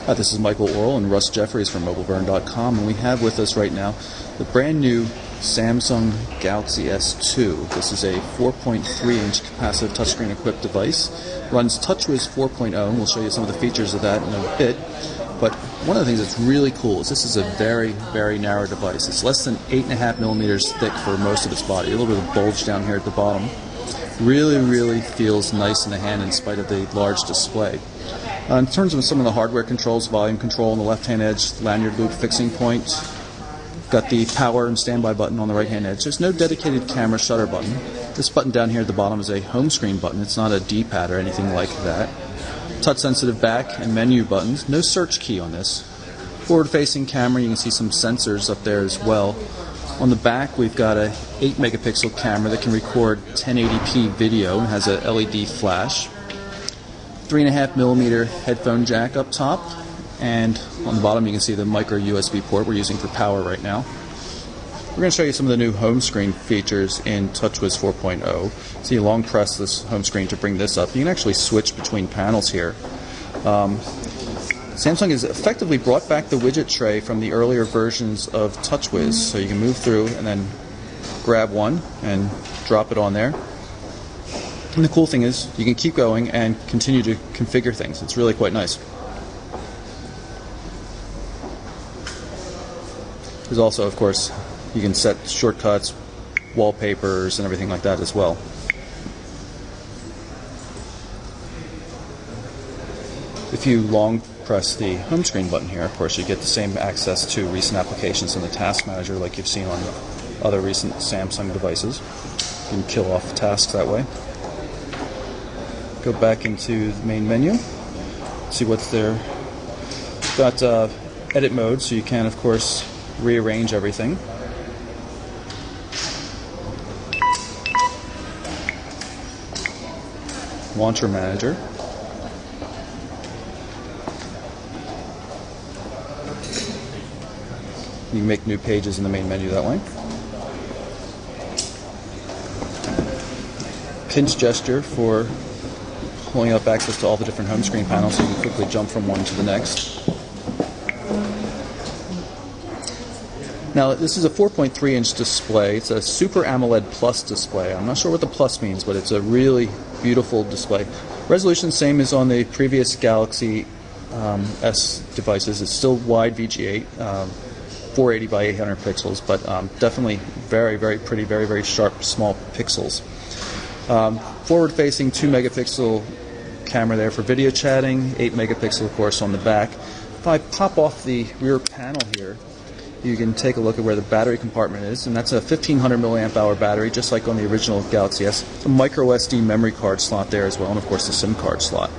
Hi, this is Michael Orrell and Russ Jeffries from MobileBurn.com, and we have with us right now the brand new Samsung Galaxy S2. This is a 4.3-inch capacitive touchscreen equipped device. Runs TouchWiz 4.0, and we'll show you some of the features of that in a bit. But one of the things that's really cool is this is a very, very narrow device. It's less than 8.5 millimeters thick for most of its body. A little bit of bulge down here at the bottom. Really feels nice in the hand in spite of the large display. In terms of some of the hardware controls, volume control on the left-hand edge, lanyard loop fixing point, got the power and standby button on the right-hand edge. There's no dedicated camera shutter button. This button down here at the bottom is a home screen button. It's not a D-pad or anything like that. Touch-sensitive back and menu buttons. No search key on this. Forward-facing camera, you can see some sensors up there as well. On the back, we've got a 8-megapixel camera that can record 1080p video and has a LED flash. 3.5 millimeter headphone jack up top, and on the bottom you can see the micro USB port we're using for power right now. We're going to show you some of the new home screen features in TouchWiz 4.0. So you long press this home screen to bring this up. You can actually switch between panels here. Samsung has effectively brought back the widget tray from the earlier versions of TouchWiz, so you can move through and then grab one and drop it on there. And the cool thing is you can keep going and continue to configure things. It's really quite nice. There's also, of course, you can set shortcuts, wallpapers, and everything like that as well. If you long press the home screen button here, of course, you get the same access to recent applications in the task manager like you've seen on other recent Samsung devices. You can kill off tasks that way. Go back into the main menu, see what's there. Got edit mode, so you can, of course, rearrange everything. Launcher manager. You can make new pages in the main menu that way. Pinch gesture for pulling up access to all the different home screen panels so you can quickly jump from one to the next. Now, this is a 4.3-inch display. It's a Super AMOLED Plus display. I'm not sure what the plus means, but it's a really beautiful display. Resolution same as on the previous Galaxy S devices. It's still wide VGA, 480 by 800 pixels, but definitely very pretty, very sharp, small pixels. Forward-facing 2-megapixel camera there for video chatting, 8-megapixel, of course, on the back. If I pop off the rear panel here, you can take a look at where the battery compartment is, and that's a 1500 milliamp hour battery, just like on the original Galaxy S. A micro SD memory card slot there as well, and of course the SIM card slot.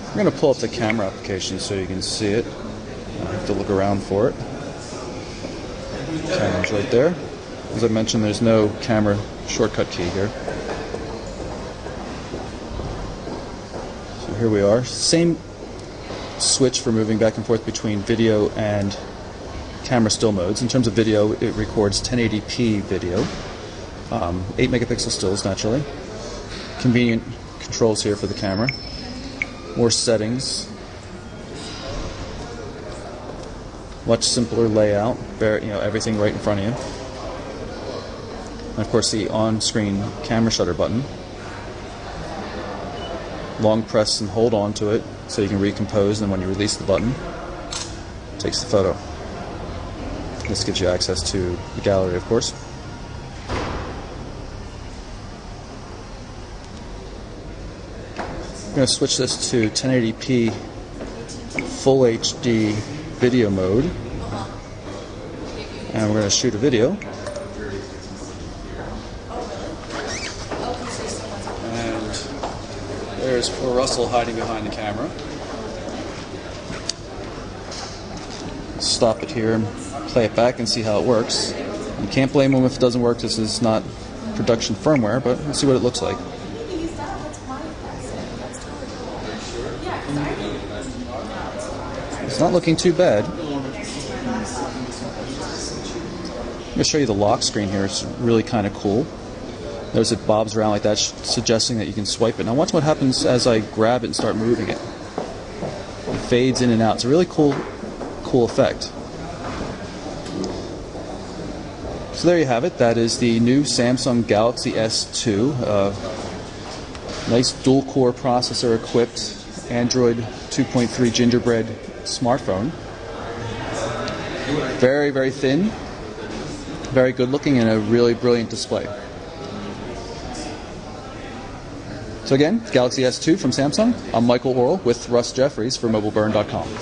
I'm going to pull up the camera application so you can see it. I have to look around for it. Camera's right there. As I mentioned, there's no camera shortcut key here. So here we are. Same switch for moving back and forth between video and camera still modes. In terms of video, it records 1080p video. 8-megapixel stills, naturally. Convenient controls here for the camera. More settings. Much simpler layout. Everything right in front of you. And of course, the on-screen camera shutter button. Long press and hold on to it so you can recompose, and when you release the button, it takes the photo. This gives you access to the gallery, of course. I'm going to switch this to 1080p Full HD video mode, and we're going to shoot a video. And there's poor Russell hiding behind the camera. Stop it here and play it back and see how it works. You can't blame them if it doesn't work. This is not production firmware, but let's see what it looks like. It's not looking too bad. I'm going to show you the lock screen here. It's really kind of cool. Notice it bobs around like that, suggesting that you can swipe it. Now watch what happens as I grab it and start moving it. fades in and out. It's a really cool effect. So there you have it. That is the new Samsung Galaxy S2. Nice dual-core processor-equipped Android 2.3 gingerbread smartphone. Very, very thin, very good-looking, and a really brilliant display. So again, Galaxy S2 from Samsung. I'm Michael Orrell with Russ Jeffries for MobileBurn.com.